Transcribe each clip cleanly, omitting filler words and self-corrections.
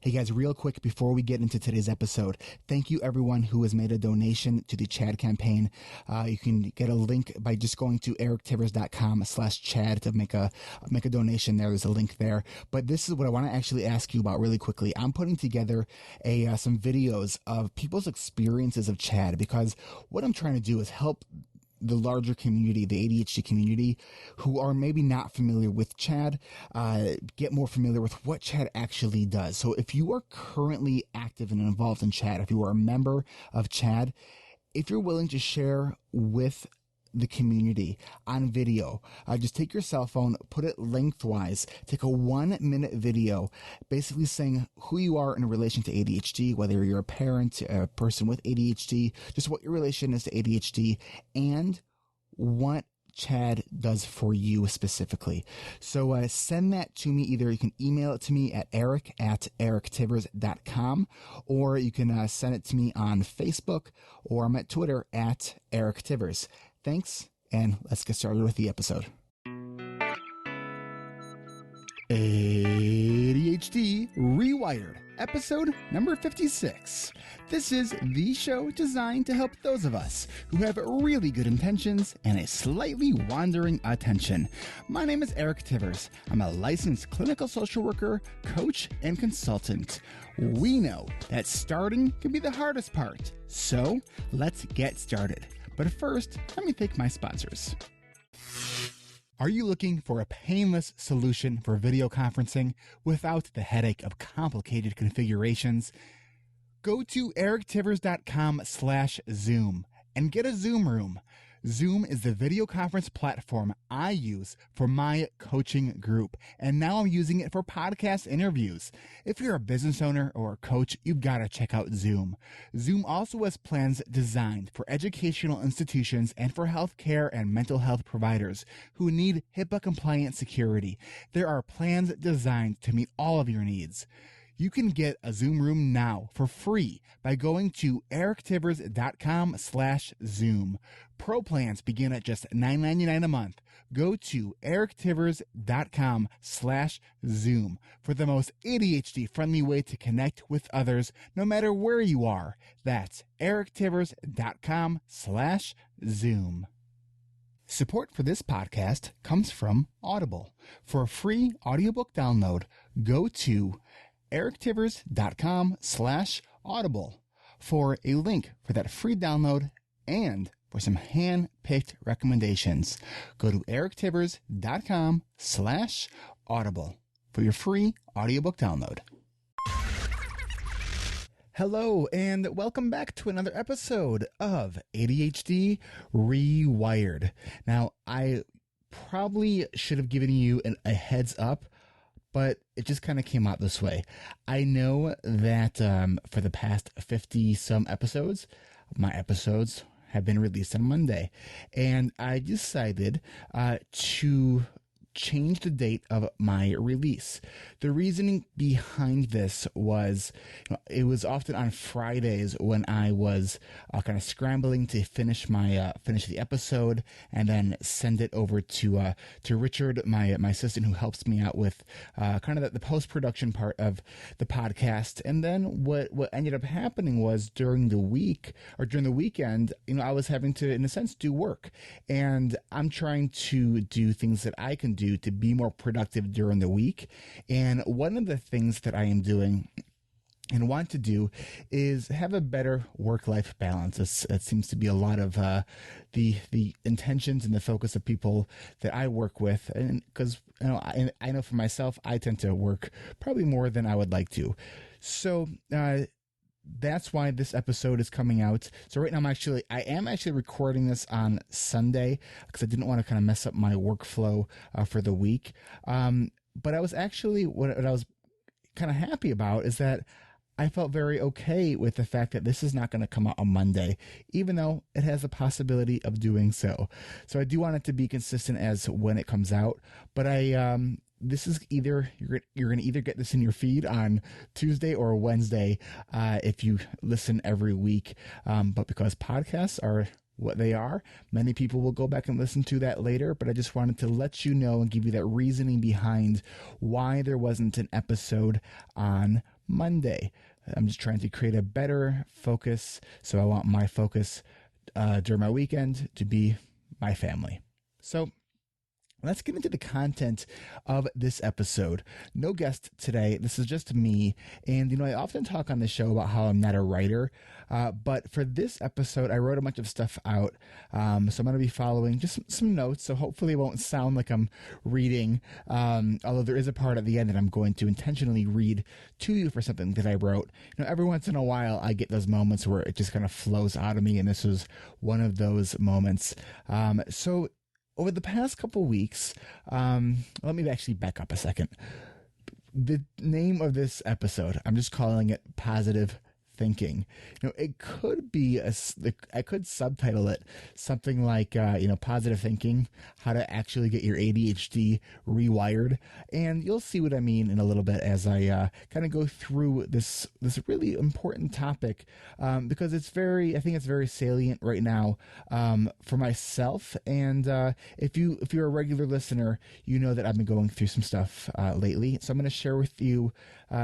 Hey guys, real quick before we get into today's episode, thank you everyone who has made a donation to the Chad campaign. You can get a link by just going to erictivers.com/Chad to make a donation there. There's a link there. But this is what I want to actually ask you about really quickly. I'm putting together some videos of people's experiences of Chad, because what I'm trying to do is help the larger community, the ADHD community, who are maybe not familiar with Chad, get more familiar with what Chad actually does. So if you are currently active and involved in Chad, if you are a member of Chad, if you're willing to share with the community on video, just take your cell phone, put it lengthwise, take a 1-minute video basically saying who you are in relation to ADHD, whether you're a parent, a person with ADHD, just what your relation is to ADHD, and what Chad does for you specifically. So send that to me. Either you can email it to me at eric@erictivers.com, or you can send it to me on Facebook, or I'm at Twitter at erictivers. Thanks, and let's get started with the episode. ADHD reWired, episode number 56. This is the show designed to help those of us who have really good intentions and a slightly wandering attention. My name is Eric Tivers. I'm a licensed clinical social worker, coach, and consultant. We know that starting can be the hardest part, so let's get started. But first, let me thank my sponsors. Are you looking for a painless solution for video conferencing without the headache of complicated configurations? Go to erictivers.com/Zoom and get a Zoom room. Zoom is the video conference platform I use for my coaching group, and now I'm using it for podcast interviews. If you're a business owner or a coach, you've got to check out Zoom. Zoom also has plans designed for educational institutions and for healthcare and mental health providers who need HIPAA-compliant security. There are plans designed to meet all of your needs. You can get a Zoom room now for free by going to erictivers.com/Zoom. Pro plans begin at just $9.99 a month. Go to erictivers.com/Zoom for the most ADHD-friendly way to connect with others, no matter where you are. That's erictivers.com/Zoom. Support for this podcast comes from Audible. For a free audiobook download, go to erictivers.com/Audible for a link for that free download and for some hand-picked recommendations. Go to erictivers.com/Audible for your free audiobook download. Hello, and welcome back to another episode of ADHD reWired. Now, I probably should have given you a heads up, but it just kind of came out this way. I know that for the past 50-some episodes, my episodes have been released on Monday, and I decided to change the date of my release. The reasoning behind this was, it was often on Fridays when I was kind of scrambling to finish the episode and then send it over to Richard, my assistant, who helps me out with kind of the post-production part of the podcast. And then what ended up happening was during the weekend, I was having to, in a sense, do work, and I'm trying to do things that I can do to be more productive during the week. And one of the things that I am doing and want to do is have a better work-life balance. That seems to be a lot of the intentions and the focus of people that I work with. And because I know for myself, I tend to work probably more than I would like to. So that's why this episode is coming out. So right now I am actually recording this on Sunday because I didn't want to kind of mess up my workflow for the week. But I was actually, what I was kind of happy about is that I felt very okay with the fact that this is not going to come out on Monday, even though it has a possibility of doing so. So I do want it to be consistent as when it comes out, but this is either, you're going to either get this in your feed on Tuesday or Wednesday, if you listen every week. But because podcasts are what they are, many people will go back and listen to that later, but I just wanted to let you know and give you that reasoning behind why there wasn't an episode on Monday. I'm just trying to create a better focus. So I want my focus during my weekend to be my family. So let's get into the content of this episode. No guest today. This is just me. And, I often talk on the show about how I'm not a writer. But for this episode, I wrote a bunch of stuff out. So I'm going to be following just some notes. So hopefully it won't sound like I'm reading. Although there is a part at the end that I'm going to intentionally read to you for something that I wrote. Every once in a while, I get those moments where it just kind of flows out of me. And this was one of those moments. So over the past couple weeks, let me actually back up a second. The name of this episode, I'm just calling it Positive Thinking. It could be I could subtitle it something like, Positive Thinking, how to actually get your ADHD rewired. And you'll see what I mean in a little bit as I kind of go through this really important topic, because I think it's very salient right now for myself. And if you're a regular listener, you know that I've been going through some stuff lately. So I'm going to share with you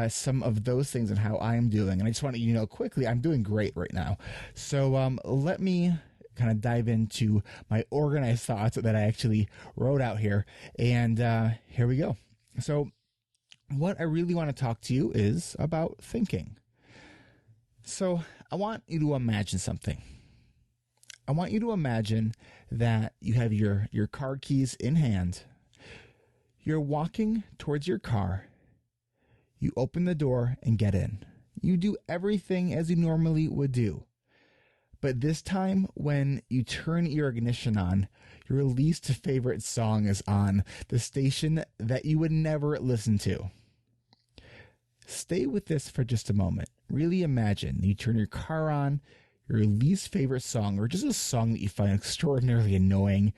some of those things and how I'm doing. And I just want to quickly, I'm doing great right now. So let me kind of dive into my organized thoughts that I actually wrote out here. And here we go. So what I really want to talk to you is about thinking. So I want you to imagine something. I want you to imagine that you have your car keys in hand. You're walking towards your car. You open the door and get in. You do everything as you normally would do. But this time, when you turn your ignition on, your least favorite song is on, the station that you would never listen to. Stay with this for just a moment. Really imagine you turn your car on, your least favorite song, or just a song that you find extraordinarily annoying,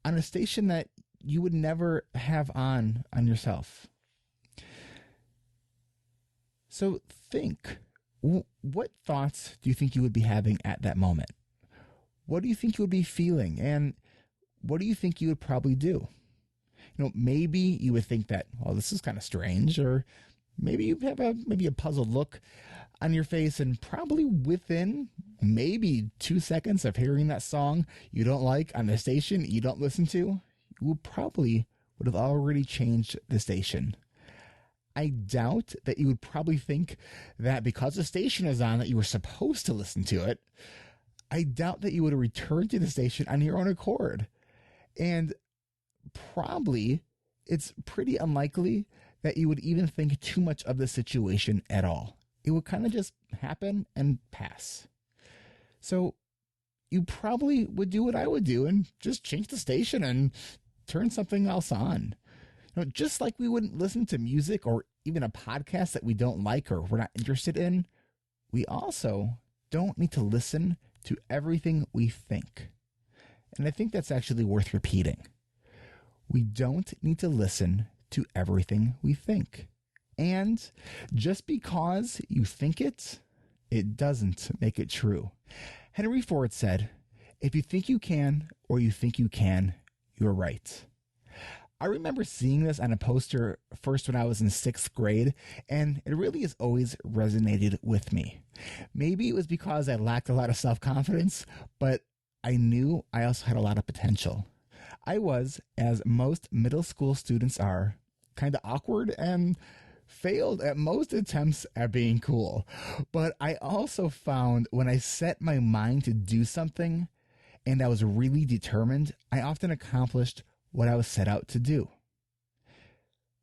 on a station that you would never have on yourself. So think, what thoughts do you think you would be having at that moment? What do you think you would be feeling? And what do you think you would probably do? Maybe you would think that, well, this is kind of strange, or maybe you have a puzzled look on your face, and probably within maybe 2 seconds of hearing that song you don't like on the station you don't listen to, you would have already changed the station. I doubt that you would probably think that because the station is on that you were supposed to listen to it. I doubt that you would return to the station on your own accord. And probably it's pretty unlikely that you would even think too much of the situation at all. It would kind of just happen and pass. So you probably would do what I would do and just change the station and turn something else on. Just like we wouldn't listen to music or even a podcast that we don't like or we're not interested in, we also don't need to listen to everything we think. And I think that's actually worth repeating. We don't need to listen to everything we think. And just because you think it, it doesn't make it true. Henry Ford said, "If you think you can or you think you can, you're right." I remember seeing this on a poster first when I was in 6th grade, and it really has always resonated with me. Maybe it was because I lacked a lot of self-confidence, but I knew I also had a lot of potential. I was, as most middle school students are, kind of awkward and failed at most attempts at being cool. But I also found when I set my mind to do something and I was really determined, I often accomplished what I was set out to do.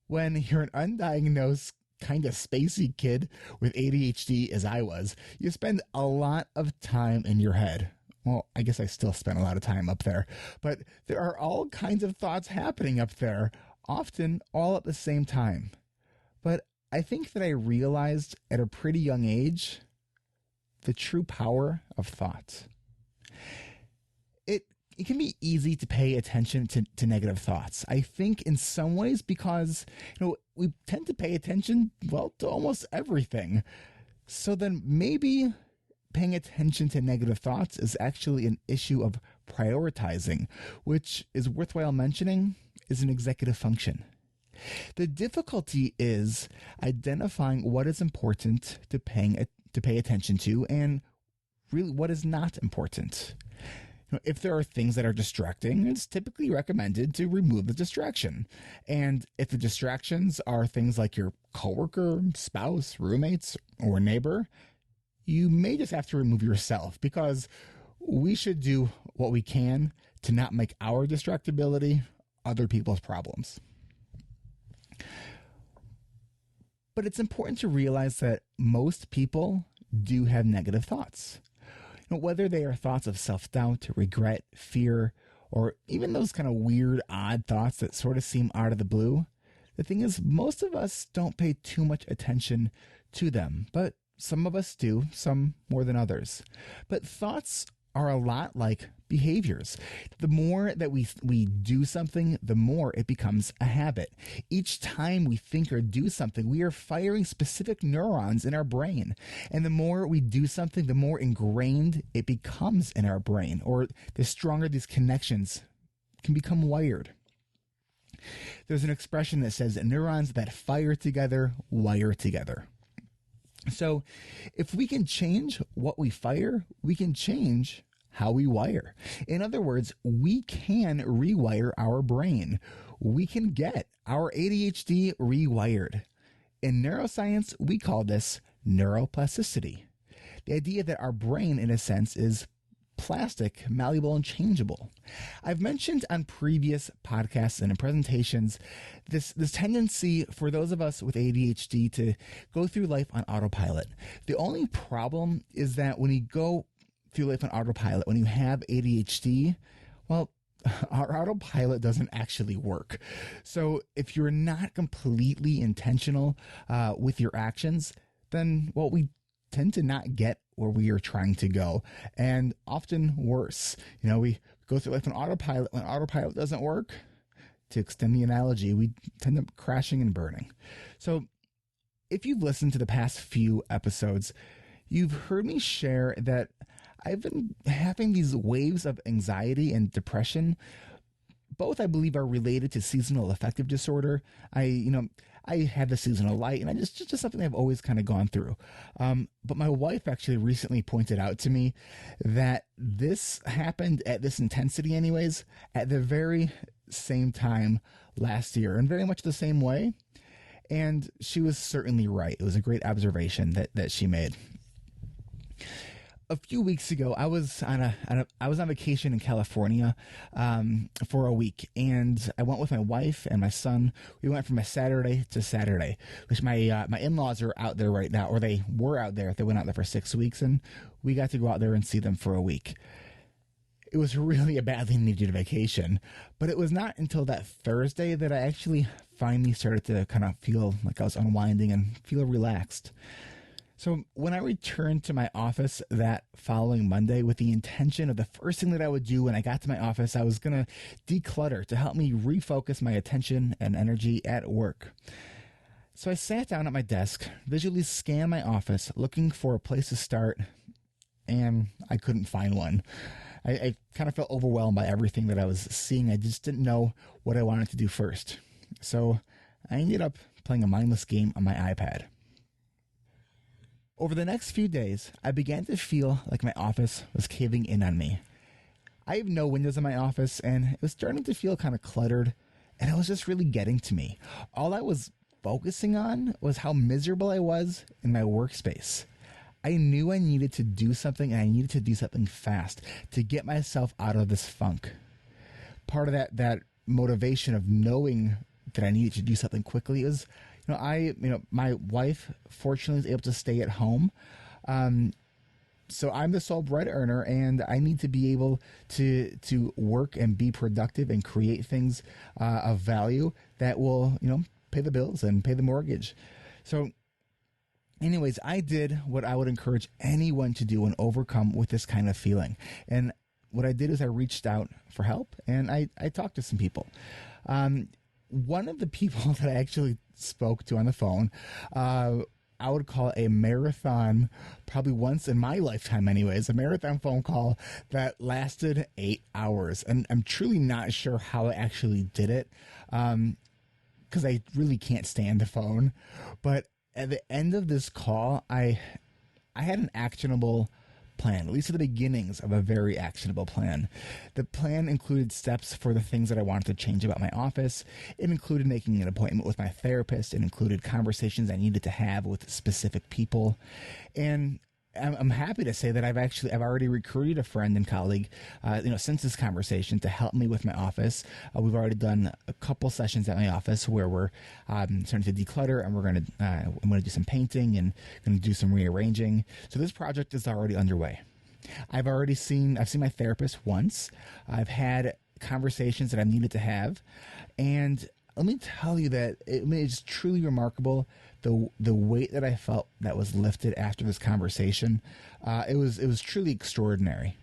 When you're an undiagnosed kind of spacey kid with ADHD as I was, you spend a lot of time in your head. Well, I guess I still spend a lot of time up there, but there are all kinds of thoughts happening up there, often all at the same time. But I think that I realized at a pretty young age the true power of thought. It can be easy to pay attention to negative thoughts. I think in some ways because, we tend to pay attention, to almost everything. So then maybe paying attention to negative thoughts is actually an issue of prioritizing, which is worthwhile mentioning is an executive function. The difficulty is identifying what is important to pay attention to and really what is not important. If there are things that are distracting, it's typically recommended to remove the distraction. And if the distractions are things like your coworker, spouse, roommates, or neighbor, you may just have to remove yourself, because we should do what we can to not make our distractibility other people's problems. But it's important to realize that most people do have negative thoughts. Whether they are thoughts of self-doubt, regret, fear, or even those kind of weird, odd thoughts that sort of seem out of the blue, the thing is, most of us don't pay too much attention to them, but some of us do, some more than others. But thoughts are a lot like behaviors. The more that we do something, the more it becomes a habit. Each time we think or do something, we are firing specific neurons in our brain. And the more we do something, the more ingrained it becomes in our brain, or the stronger these connections can become wired. There's an expression that says neurons that fire together wire together. So if we can change what we fire, we can change how we wire. In other words, we can rewire our brain. We can get our ADHD rewired. In neuroscience, we call this neuroplasticity. The idea that our brain, in a sense, is plastic, malleable, and changeable. I've mentioned on previous podcasts and in presentations this tendency for those of us with ADHD to go through life on autopilot. The only problem is that when you go through life on autopilot, when you have ADHD, well, our autopilot doesn't actually work. So if you're not completely intentional with your actions, then, well, we tend to not get where we are trying to go, and often worse. We go through life on autopilot. When autopilot doesn't work, to extend the analogy, we tend up crashing and burning. So if you've listened to the past few episodes, you've heard me share that I've been having these waves of anxiety and depression. Both, I believe, are related to seasonal affective disorder. I had the seasonal light, and it's just something I've always kind of gone through. But my wife actually recently pointed out to me that this happened at this intensity anyways, at the very same time last year, in very much the same way. And she was certainly right. It was a great observation that she made. A few weeks ago, I was on vacation in California for a week, and I went with my wife and my son. We went from a Saturday to Saturday, which my in-laws are out there right now, or they were out there. They went out there for 6 weeks, and we got to go out there and see them for a week. It was really a badly needed vacation, but it was not until that Thursday that I actually finally started to kind of feel like I was unwinding and feel relaxed. So when I returned to my office that following Monday with the intention of the first thing that I would do when I got to my office, I was going to declutter to help me refocus my attention and energy at work. So I sat down at my desk, visually scanned my office, looking for a place to start, and I couldn't find one. I kind of felt overwhelmed by everything that I was seeing. I just didn't know what I wanted to do first. So I ended up playing a mindless game on my iPad. Over the next few days, I began to feel like my office was caving in on me. I have no windows in my office, and it was starting to feel kind of cluttered, and it was just really getting to me. All I was focusing on was how miserable I was in my workspace. I knew I needed to do something, and I needed to do something fast to get myself out of this funk. Part of that motivation of knowing that I needed to do something quickly is, my wife fortunately is able to stay at home. So I'm the sole bread earner, and I need to be able to work and be productive and create things of value that will, pay the bills and pay the mortgage. So anyways, I did what I would encourage anyone to do and overcome with this kind of feeling. And what I did is I reached out for help, and I talked to some people. One of the people that I actually spoke to on the phone, I would call a marathon, probably once in my lifetime anyways, a marathon phone call that lasted 8 hours. And I'm truly not sure how I actually did it. Kind because I really can't stand the phone. But at the end of this call, I had an actionable plan, at least at the beginnings of a very actionable plan. The plan included steps for the things that I wanted to change about my office. It included making an appointment with my therapist. It included conversations I needed to have with specific people. And I'm happy to say that I've already recruited a friend and colleague, since this conversation to help me with my office. We've already done a couple sessions at my office where we're starting to declutter, and I'm going to do some painting and going to do some rearranging. So this project is already underway. I've seen my therapist once. I've had conversations that I've needed to have, and let me tell you that it's truly remarkable the weight that I felt that was lifted after this conversation. It was truly extraordinary.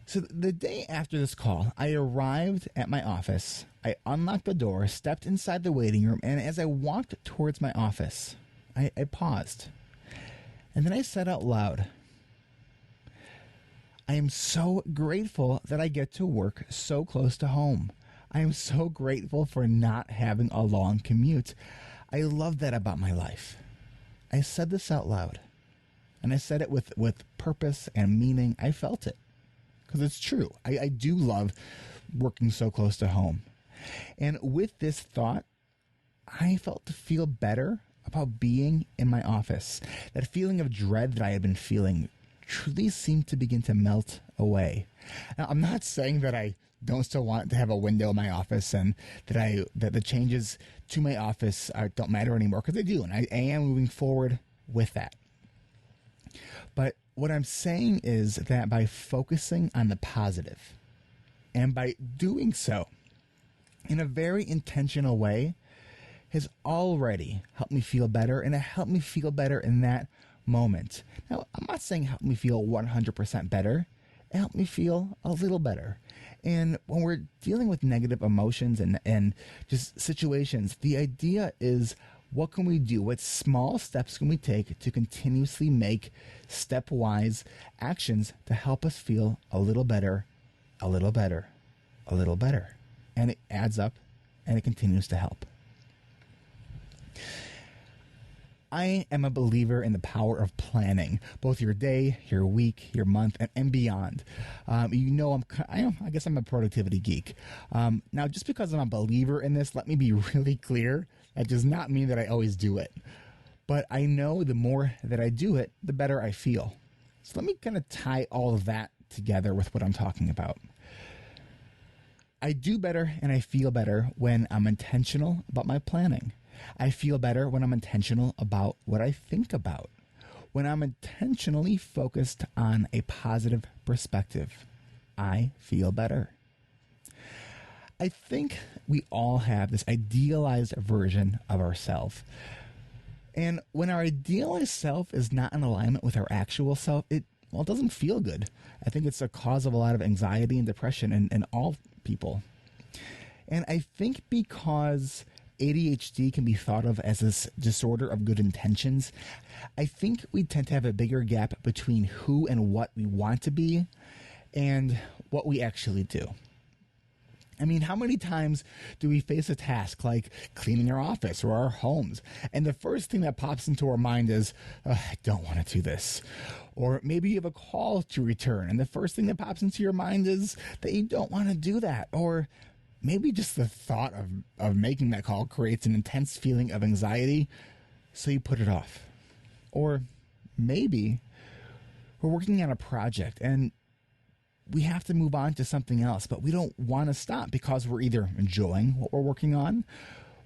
So the day after this call, I arrived at my office. I unlocked the door, stepped inside the waiting room, and as I walked towards my office, I paused. And then I said out loud, I am so grateful that I get to work so close to home. I am so grateful for not having a long commute. I love that about my life. I said this out loud, and I said it with purpose and meaning. I felt it because it's true. I do love working so close to home. And with this thought, I felt to feel better about being in my office. That feeling of dread that I had been feeling truly seemed to begin to melt away. Now, I'm not saying that I don't still want to have a window in my office and that the changes to my office don't matter anymore, because they do, and I am moving forward with that. But what I'm saying is that by focusing on the positive and by doing so in a very intentional way has already helped me feel better, and it helped me feel better in that moment. Now, I'm not saying help me feel 100% better. It helped me feel a little better. And when we're dealing with negative emotions and just situations, the idea is, what can we do? What small steps can we take to continuously make stepwise actions to help us feel a little better, a little better, a little better? And it adds up, and it continues to help. I am a believer in the power of planning, both your day, your week, your month, and beyond. I guess I'm a productivity geek. Now, just because I'm a believer in this, let me be really clear. That does not mean that I always do it. But I know the more that I do it, the better I feel. So let me kind of tie all of that together with what I'm talking about. I do better and I feel better when I'm intentional about my planning. I feel better when I'm intentional about what I think about, when I'm intentionally focused on a positive perspective. I feel better. I think we all have this idealized version of ourselves. And when our idealized self is not in alignment with our actual self, it doesn't feel good. I think it's a cause of a lot of anxiety and depression in all people. And I think because ADHD can be thought of as this disorder of good intentions, I think we tend to have a bigger gap between who and what we want to be and what we actually do. I mean, how many times do we face a task like cleaning our office or our homes, and the first thing that pops into our mind is, I don't want to do this. Or maybe you have a call to return, and the first thing that pops into your mind is that you don't want to do that. Or maybe just the thought of making that call creates an intense feeling of anxiety, so you put it off. Or maybe we're working on a project and we have to move on to something else, but we don't want to stop because we're either enjoying what we're working on,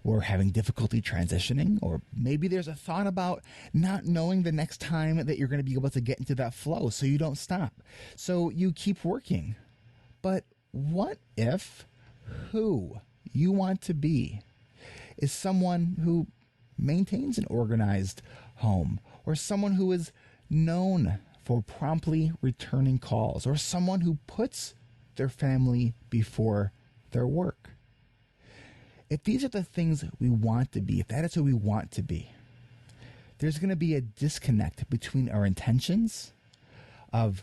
or having difficulty transitioning, or maybe there's a thought about not knowing the next time that you're going to be able to get into that flow, so you don't stop. So you keep working. But what if who you want to be is someone who maintains an organized home, or someone who is known for promptly returning calls, or someone who puts their family before their work? If these are the things we want to be, if that is who we want to be, there's going to be a disconnect between our intentions of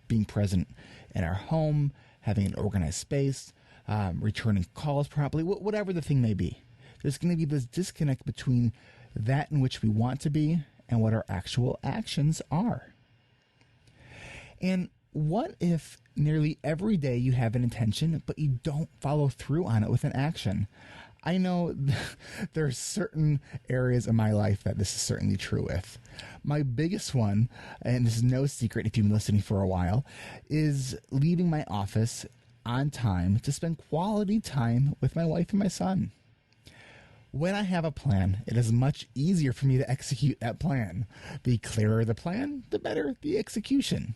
being present in our home, having an organized space, returning calls properly, whatever the thing may be. There's going to be this disconnect between that in which we want to be and what our actual actions are. And what if nearly every day you have an intention, but you don't follow through on it with an action? I know there are certain areas of my life that this is certainly true with. My biggest one, and this is no secret if you've been listening for a while, is leaving my office on time to spend quality time with my wife and my son. When I have a plan, it is much easier for me to execute that plan. The clearer the plan, the better the execution.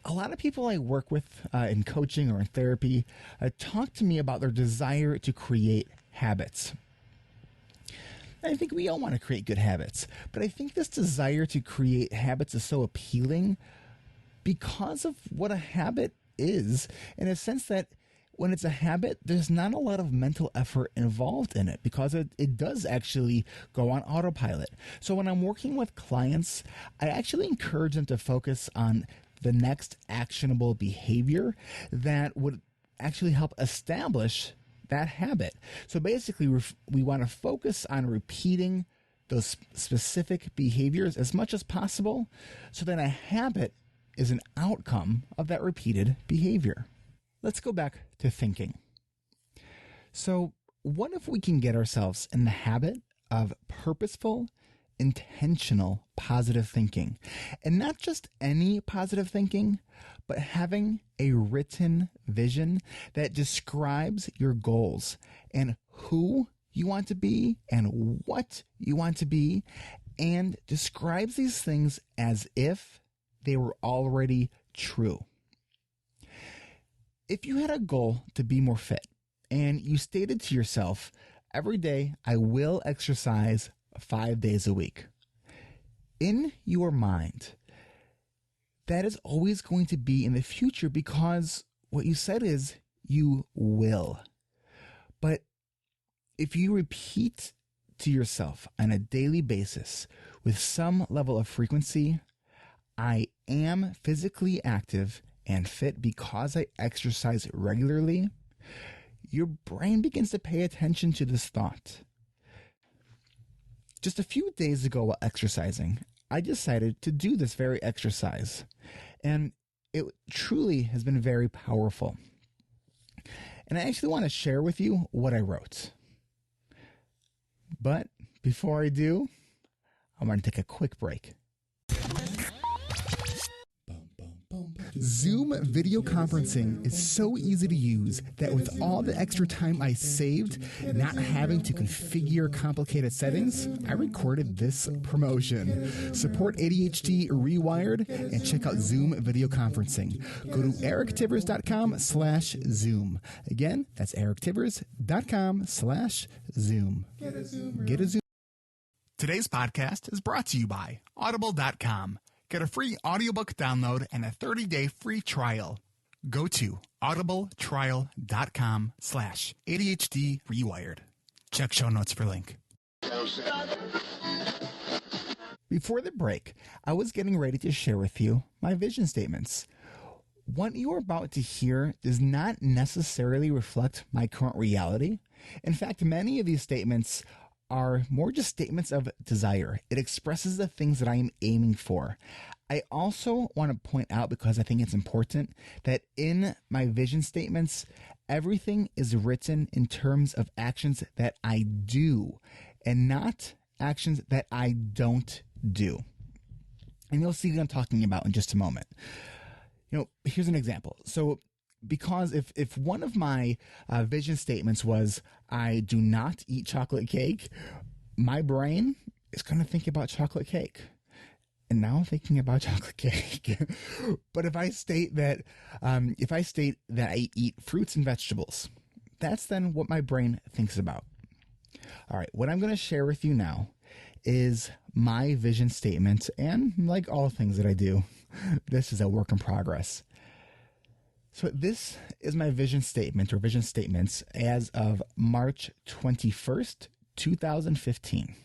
A lot of people I work with in coaching or in therapy talk to me about their desire to create habits. I think we all want to create good habits, but I think this desire to create habits is so appealing because of what a habit is, in a sense that when it's a habit, there's not a lot of mental effort involved in it because it does actually go on autopilot. So when I'm working with clients, I actually encourage them to focus on the next actionable behavior that would actually help establish that habit. So basically, we want to focus on repeating those specific behaviors as much as possible so that a habit is an outcome of that repeated behavior. Let's go back to thinking. So what if we can get ourselves in the habit of purposeful, intentional, positive thinking? And not just any positive thinking, but having a written vision that describes your goals and who you want to be and what you want to be, and describes these things as if they were already true. If you had a goal to be more fit and you stated to yourself, every day I will exercise 5 days a week, in your mind, that is always going to be in the future because what you said is you will. But if you repeat to yourself on a daily basis with some level of frequency, I am physically active and fit because I exercise regularly, your brain begins to pay attention to this thought. Just a few days ago while exercising, I decided to do this very exercise, and it truly has been very powerful. And I actually want to share with you what I wrote. But before I do, I'm going to take a quick break. Zoom video conferencing is so easy to use that with all the extra time I saved not having to configure complicated settings, I recorded this promotion. Support ADHD rewired and check out Zoom video conferencing. Go to erictivers.com/Zoom. Again, that's erictivers.com/Zoom. Get a Zoom. Today's podcast is brought to you by Audible.com. Get a free audiobook download and a 30-day free trial. Go to audibletrial.com/ADHD rewired. Check show notes for link. Before the break, I was getting ready to share with you my vision statements. What you are about to hear does not necessarily reflect my current reality. In fact, many of these statements are more just statements of desire. It expresses the things that I am aiming for. I also want to point out, because I think it's important, that in my vision statements, everything is written in terms of actions that I do and not actions that I don't do. And you'll see what I'm talking about in just a moment. Here's an example. So because if one of my vision statements was, I do not eat chocolate cake, my brain is going to think about chocolate cake. And now I'm thinking about chocolate cake. But if I state that I eat fruits and vegetables, that's then what my brain thinks about. All right, what I'm going to share with you now is my vision statement. And like all things that I do, this is a work in progress. So this is my vision statement or vision statements as of March 21st, 2015.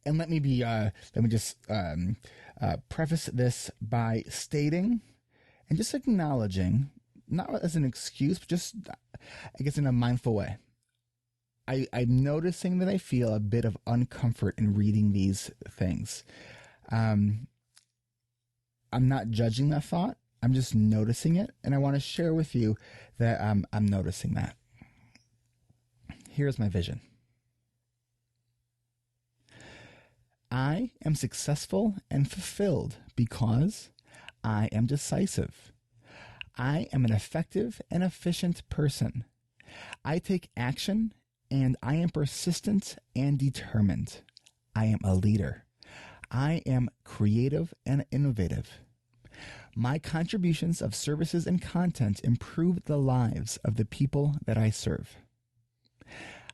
And let me just preface this by stating and just acknowledging, not as an excuse, but just, I guess, in a mindful way. I'm noticing that I feel a bit of uncomfort in reading these things. I'm not judging that thought. I'm just noticing it, and I want to share with you that I'm noticing that. Here's my vision. I am successful and fulfilled because I am decisive. I am an effective and efficient person. I take action, and I am persistent and determined. I am a leader. I am creative and innovative. My contributions of services and content improve the lives of the people that I serve.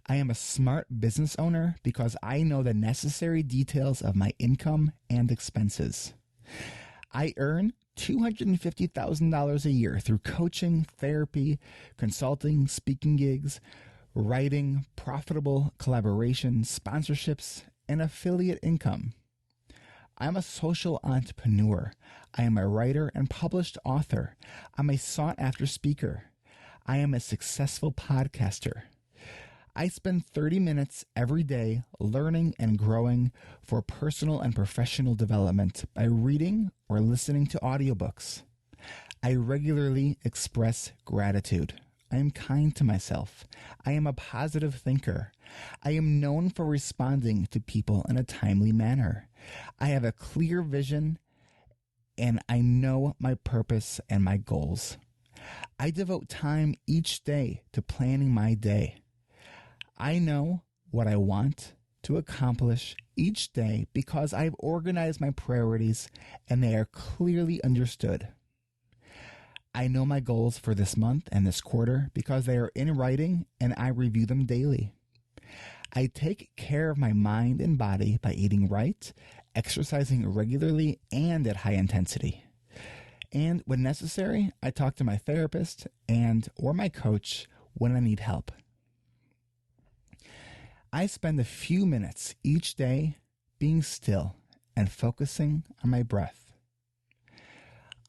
I am a smart business owner because I know the necessary details of my income and expenses. I earn $250,000 a year through coaching, therapy, consulting, speaking gigs, writing, profitable collaborations, sponsorships, and affiliate income. I'm a social entrepreneur. I am a writer and published author. I'm a sought-after speaker. I am a successful podcaster. I spend 30 minutes every day learning and growing for personal and professional development by reading or listening to audiobooks. I regularly express gratitude. I am kind to myself. I am a positive thinker. I am known for responding to people in a timely manner. I have a clear vision, and I know my purpose and my goals. I devote time each day to planning my day. I know what I want to accomplish each day because I've organized my priorities and they are clearly understood. I know my goals for this month and this quarter because they are in writing and I review them daily. I take care of my mind and body by eating right, exercising regularly and at high intensity. And when necessary, I talk to my therapist or my coach when I need help. I spend a few minutes each day being still and focusing on my breath.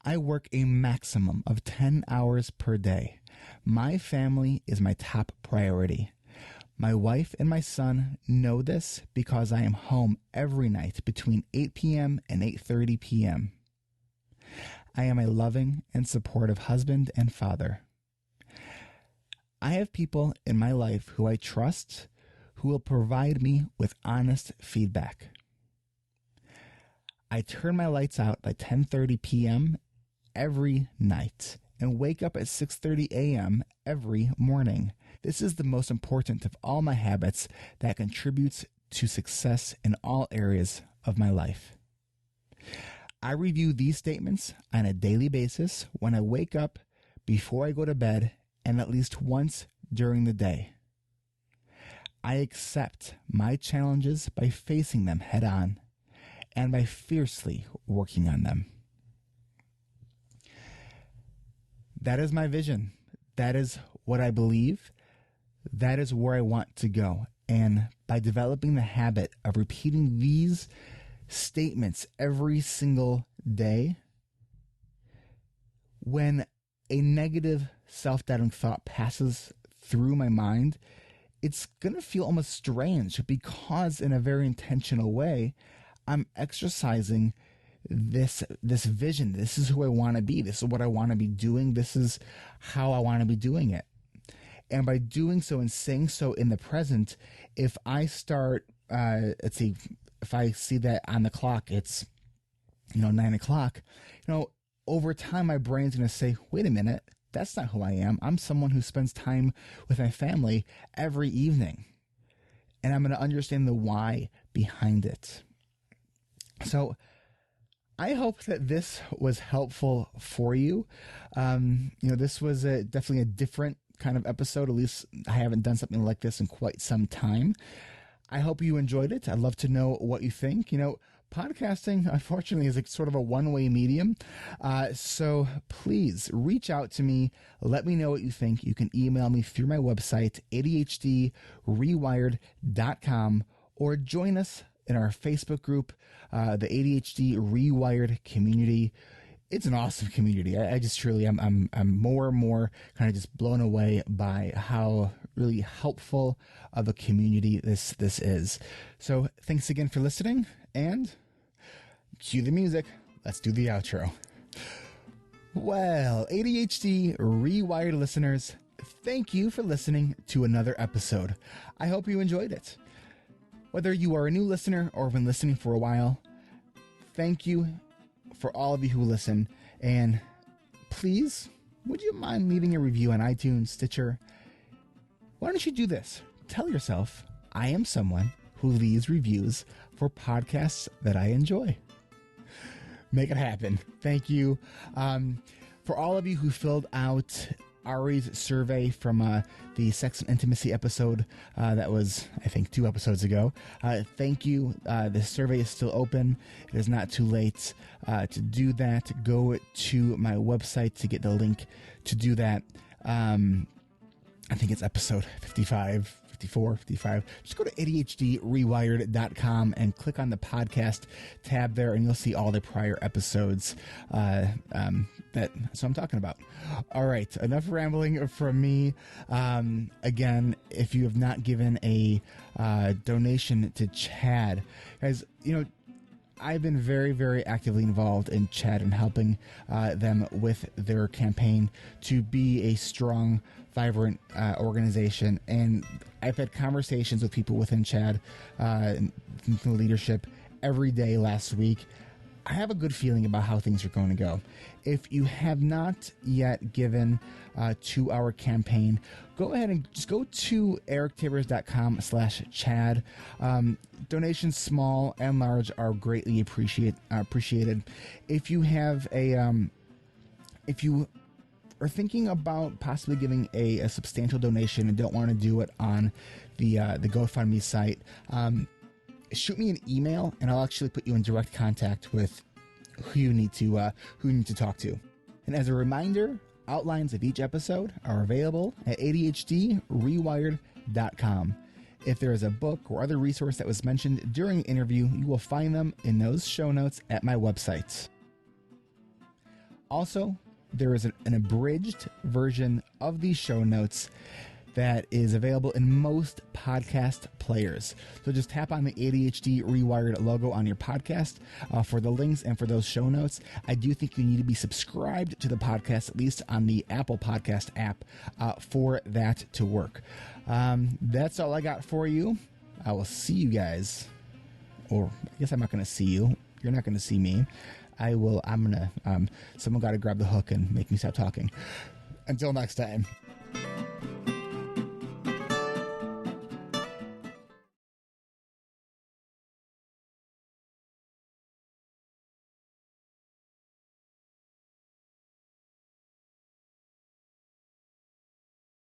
I work a maximum of 10 hours per day. My family is my top priority. My wife and my son know this because I am home every night between 8 p.m. and 8:30 p.m. I am a loving and supportive husband and father. I have people in my life who I trust, who will provide me with honest feedback. I turn my lights out by 10:30 p.m. every night and wake up at 6:30 a.m. every morning. This is the most important of all my habits that contributes to success in all areas of my life. I review these statements on a daily basis when I wake up, before I go to bed, and at least once during the day. I accept my challenges by facing them head on and by fiercely working on them. That is my vision. That is what I believe. That is where I want to go. And by developing the habit of repeating these statements every single day, when a negative self-doubting thought passes through my mind, it's going to feel almost strange because in a very intentional way, I'm exercising this vision. This is who I want to be. This is what I want to be doing. This is how I want to be doing it. And by doing so and saying so in the present, if I start, if I see that on the clock, it's, 9 o'clock, over time, my brain's going to say, wait a minute, that's not who I am. I'm someone who spends time with my family every evening. And I'm going to understand the why behind it. So I hope that this was helpful for you. This was definitely a different kind of episode. At least I haven't done something like this in quite some time. I hope you enjoyed it. I'd love to know what you think. Podcasting, unfortunately, is sort of a one-way medium. So please reach out to me. Let me know what you think. You can email me through my website, ADHD rewired.com, or join us in our Facebook group, the ADHD rewired community. It's an awesome community. I just truly, I'm more and more kind of just blown away by how really helpful of a community this is. So thanks again for listening, and cue the music. Let's do the outro. Well, ADHD rewired listeners, thank you for listening to another episode. I hope you enjoyed it. Whether you are a new listener or have been listening for a while, thank you for all of you who listen, and please, would you mind leaving a review on iTunes, Stitcher? Why don't you do this? Tell yourself, I am someone who leaves reviews for podcasts that I enjoy. Make it happen. Thank you. For all of you who filled out Ari's survey from the Sex and Intimacy episode that was, I think, 2 episodes ago. Thank you. The survey is still open. It is not too late to do that. Go to my website to get the link to do that. I think it's episode 55. 54, 55. Just go to ADHDrewired.com and click on the podcast tab there, and you'll see all the prior episodes that's what I'm talking about. All right, enough rambling from me. Again, if you have not given a donation to Chad, guys, I've been very, very actively involved in Chad and helping them with their campaign to be a strong, vibrant organization. And I've had conversations with people within Chad, the leadership, every day last week. I have a good feeling about how things are going to go. If you have not yet given to our campaign, go ahead and just go to erictivers.com/Chad. Donations small and large are greatly appreciated. If you have if you are thinking about possibly giving a substantial donation and don't want to do it on the GoFundMe site, shoot me an email and I'll actually put you in direct contact with who you need to talk to. And as a reminder, outlines of each episode are available at ADHDrewired.com. If there is a book or other resource that was mentioned during the interview, you will find them in those show notes at my website. Also, there is an abridged version of these show notes that is available in most podcast players. So just tap on the ADHD rewired logo on your podcast for the links and for those show notes. I do think you need to be subscribed to the podcast, at least on the Apple Podcast app, for that to work. That's all I got for you. I will see you guys, or I guess I'm not going to see you. You're not going to see me. I'm going to, someone got to grab the hook and make me stop talking. Until next time.